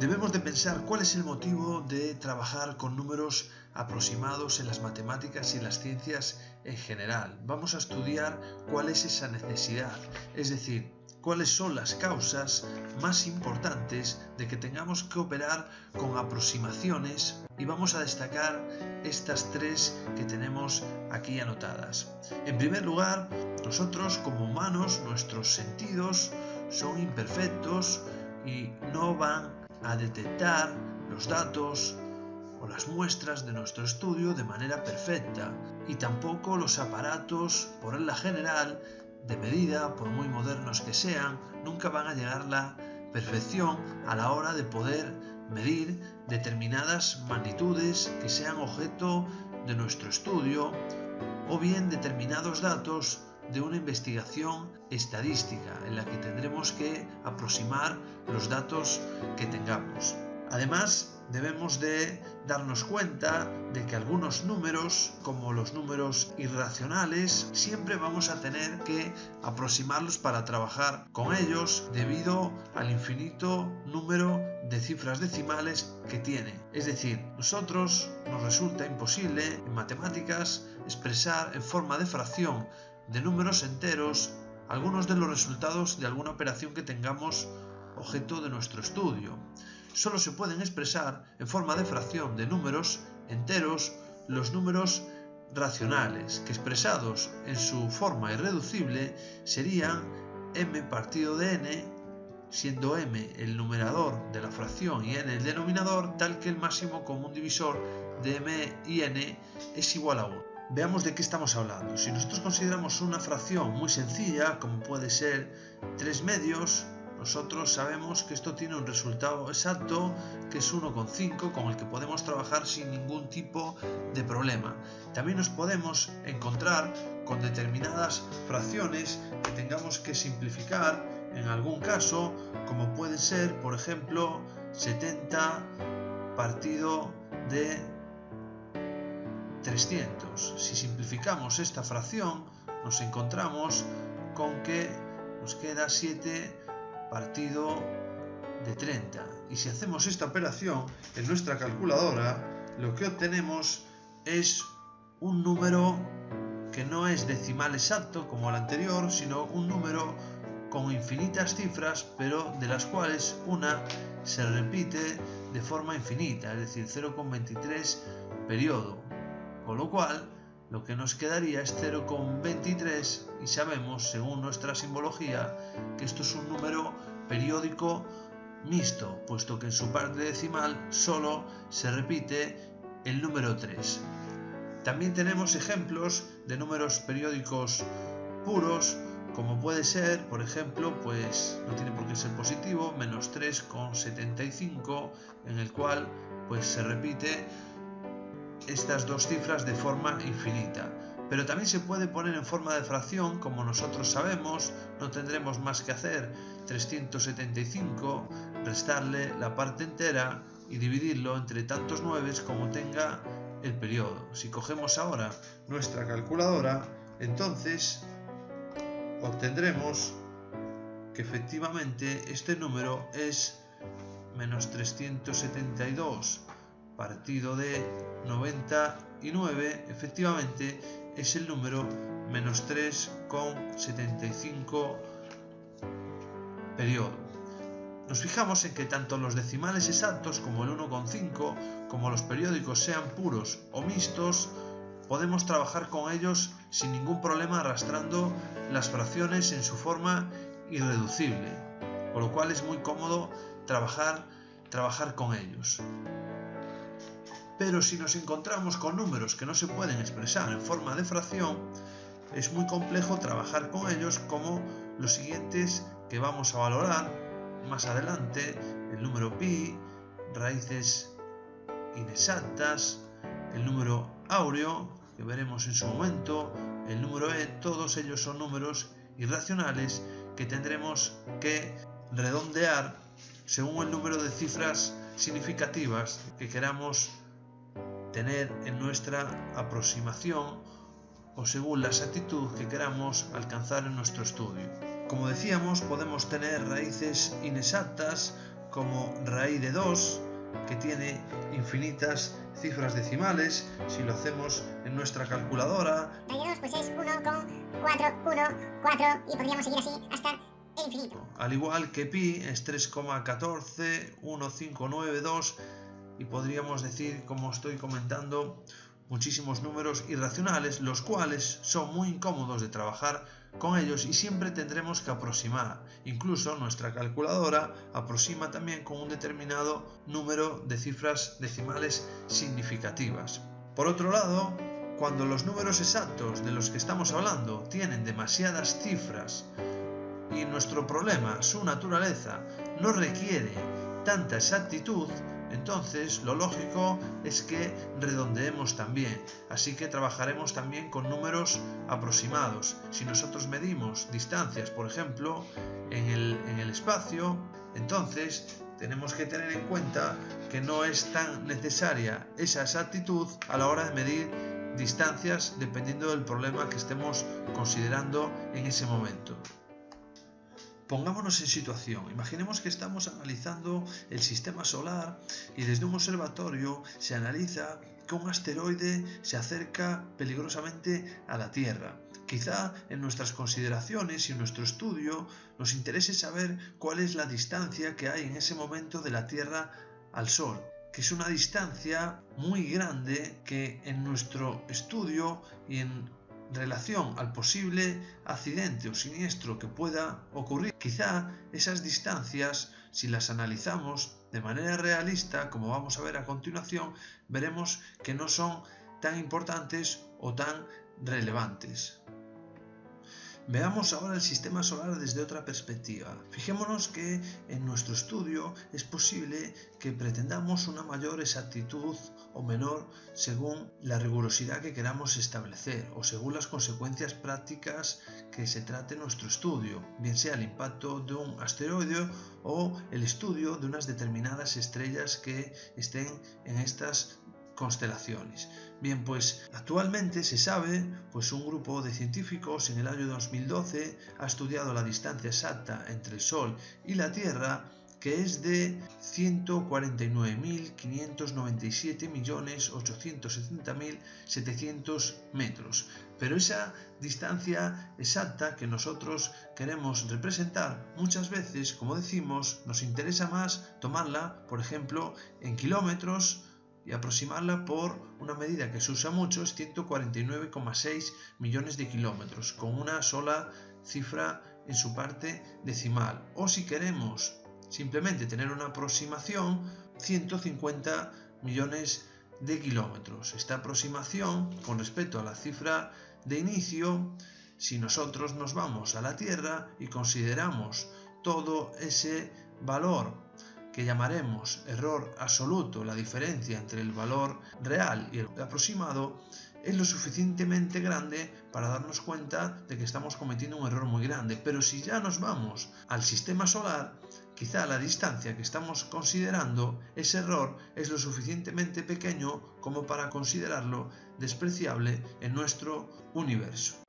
Debemos de pensar cuál es el motivo de trabajar con números aproximados en las matemáticas y en las ciencias en general. Vamos a estudiar cuál es esa necesidad, es decir, cuáles son las causas más importantes de que tengamos que operar con aproximaciones, y vamos a destacar estas tres que tenemos aquí anotadas. En primer lugar, nosotros como humanos, nuestros sentidos son imperfectos y no van a detectar los datos o las muestras de nuestro estudio de manera perfecta, y tampoco los aparatos, por regla general, de medida, por muy modernos que sean, nunca van a llegar a la perfección a la hora de poder medir determinadas magnitudes que sean objeto de nuestro estudio, o bien determinados datos de una investigación estadística en la que tendremos que aproximar los datos que tengamos. Además, debemos de darnos cuenta de que algunos números, como los números irracionales, siempre vamos a tener que aproximarlos para trabajar con ellos debido al infinito número de cifras decimales que tiene. Es decir, nosotros nos resulta imposible en matemáticas expresar en forma de fracción de números enteros algunos de los resultados de alguna operación que tengamos objeto de nuestro estudio. Solo se pueden expresar en forma de fracción de números enteros los números racionales, que expresados en su forma irreducible serían m partido de n, siendo m el numerador de la fracción y n el denominador, tal que el máximo común divisor de m y n es igual a 1. Veamos de qué estamos hablando. Si nosotros consideramos una fracción muy sencilla, como puede ser 3 medios, nosotros sabemos que esto tiene un resultado exacto que es 1,5, con el que podemos trabajar sin ningún tipo de problema. También nos podemos encontrar con determinadas fracciones que tengamos que simplificar en algún caso, como puede ser, por ejemplo, 70 partido de 300. Si simplificamos esta fracción, nos encontramos con que nos queda 7 partido de 30. Y si hacemos esta operación en nuestra calculadora, lo que obtenemos es un número que no es decimal exacto como el anterior, sino un número con infinitas cifras, pero de las cuales una se repite de forma infinita, es decir, 0,23 periodo. Con lo cual, lo que nos quedaría es 0,23, y sabemos, según nuestra simbología, que esto es un número periódico mixto, puesto que en su parte decimal solo se repite el número 3. También tenemos ejemplos de números periódicos puros, como puede ser, por ejemplo, pues no tiene por qué ser positivo, menos 3,75, en el cual pues se repite estas dos cifras de forma infinita. Pero también se puede poner en forma de fracción, como nosotros sabemos, no tendremos más que hacer 375, restarle la parte entera y dividirlo entre tantos 9 como tenga el periodo. Si cogemos ahora nuestra calculadora, entonces obtendremos que efectivamente este número es menos 372 partido de 99, efectivamente es el número menos 3,75 periodo. Nos fijamos en que tanto los decimales exactos como el 1,5, como los periódicos sean puros o mixtos, podemos trabajar con ellos sin ningún problema arrastrando las fracciones en su forma irreducible, con lo cual es muy cómodo trabajar con ellos. Pero si nos encontramos con números que no se pueden expresar en forma de fracción, es muy complejo trabajar con ellos, como los siguientes que vamos a valorar más adelante: el número pi, raíces inexactas, el número áureo, que veremos en su momento, el número e. Todos ellos son números irracionales que tendremos que redondear según el número de cifras significativas que queramos tener en nuestra aproximación, o según la exactitud que queramos alcanzar en nuestro estudio. Como decíamos, podemos tener raíces inexactas como raíz de 2, que tiene infinitas cifras decimales. Si lo hacemos en nuestra calculadora, raíz de 2 pues es 1,414 y podríamos seguir así hasta el infinito. Al igual que pi es 3,141592 y podríamos decir, como estoy comentando, muchísimos números irracionales, los cuales son muy incómodos de trabajar con ellos y siempre tendremos que aproximar. Incluso nuestra calculadora aproxima también con un determinado número de cifras decimales significativas. Por otro lado, cuando los números exactos de los que estamos hablando tienen demasiadas cifras y nuestro problema, su naturaleza, no requiere tanta exactitud, entonces lo lógico es que redondeemos también, así que trabajaremos también con números aproximados. Si nosotros medimos distancias, por ejemplo, en el espacio, entonces tenemos que tener en cuenta que no es tan necesaria esa exactitud a la hora de medir distancias dependiendo del problema que estemos considerando en ese momento. Pongámonos en situación, imaginemos que estamos analizando el sistema solar y desde un observatorio se analiza que un asteroide se acerca peligrosamente a la Tierra. Quizá en nuestras consideraciones y en nuestro estudio nos interese saber cuál es la distancia que hay en ese momento de la Tierra al Sol, que es una distancia muy grande que en nuestro estudio y en relación al posible accidente o siniestro que pueda ocurrir. Quizá esas distancias, si las analizamos de manera realista, como vamos a ver a continuación, veremos que no son tan importantes o tan relevantes. Veamos ahora el sistema solar desde otra perspectiva. Fijémonos que en nuestro estudio es posible que pretendamos una mayor exactitud o menor según la rigurosidad que queramos establecer o según las consecuencias prácticas que se trate nuestro estudio, bien sea el impacto de un asteroide o el estudio de unas determinadas estrellas que estén en estas constelaciones. Bien, pues actualmente se sabe, pues un grupo de científicos en el año 2012 ha estudiado la distancia exacta entre el Sol y la Tierra, que es de 149.597.870.700 metros. Pero esa distancia exacta que nosotros queremos representar, muchas veces, como decimos, nos interesa más tomarla, por ejemplo, en kilómetros, y aproximarla por una medida que se usa mucho, es 149,6 millones de kilómetros, con una sola cifra en su parte decimal. O si queremos simplemente tener una aproximación, 150 millones de kilómetros. Esta aproximación, con respecto a la cifra de inicio, si nosotros nos vamos a la Tierra y consideramos todo ese valor que llamaremos error absoluto, la diferencia entre el valor real y el aproximado, es lo suficientemente grande para darnos cuenta de que estamos cometiendo un error muy grande. Pero si ya nos vamos al sistema solar, quizá la distancia que estamos considerando, ese error es lo suficientemente pequeño como para considerarlo despreciable en nuestro universo.